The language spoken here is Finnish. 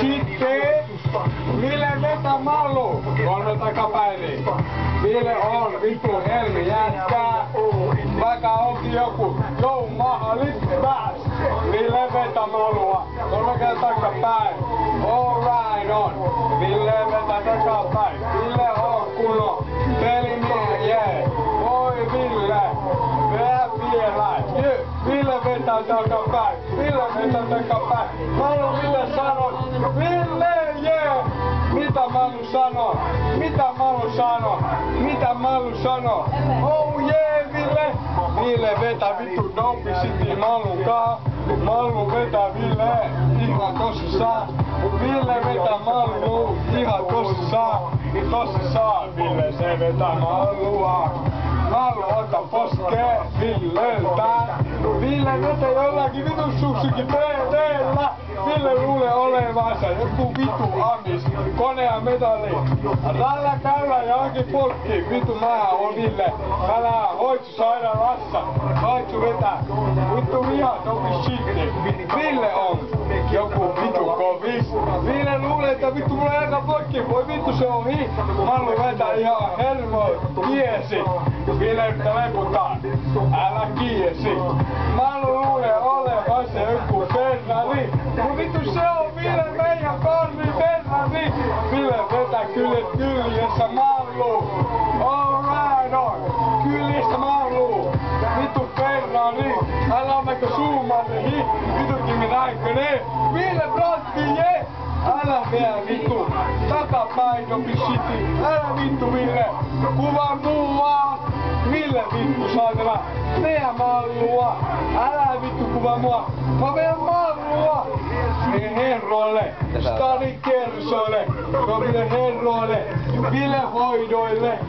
Sitten Ville vetä mallu 3 takapäin. Ville on vittu helmi jätkää. Vaikka onkin joku mahalit pääs. Ville vetä mallua 3 kertaa takapäin. All right on. Ville vetä takapäin. Ville on kunnon pelimies, yeah. Oi Ville. Vielä. Ville vetää takapäin. Ville vetää takapäin. Mallu Ville sanoo. Ville, yeah. Mitä Mallu sanoo? Mitä Mallu sanoo? Mitä Mallu sanoo? Oh yeah, Ville! Ville vetää vittu dope city Mallun kaa. Mallu vetää Ville ihan tosissaan. Ville vetää Mallu ihan tosissaan. Tosissaan Ville se vetää Mallua. Mallu ota poskee Villeltä. Ville vetää jollakin vitun suksikin teellä. Ville luulee olevansa joku vitu amis. Konea metalli. Ralla käydä johonkin polkkiin. Vitu mä on Ville. Älä hoitsu sairaalassa. Hoitsu vetää. Vittu viha toki shitti. Ville on joku vitu kovis. Ville luulee että vittu mulla aika polkkiin. Voi vittu se on hi. Mallu vetää ihan hermo. Kiesi. Ville yhtä leputtaa. Älä kiesi. Mallu luulee olevansa joku Ferrari. Mut vittu se on Ville meidän korvi Ferrari. Ville vetää kyljessä Mallu. All right on. Kyljessä Mallu. Vittu Ferrari. Älä mekö zoomannehi. Vitukin me näinkö. Ville Bratti je. Älä vielä vittu. Takapäin jopi shiti. Älä vittu Ville. Kuva mua. Ville vittu saatana. Tee Mallua. Älä vittu kuva mua. Mä vedän Mallua. Herroille. Stadi kersoille. Ville herroille. Ville hoidoille.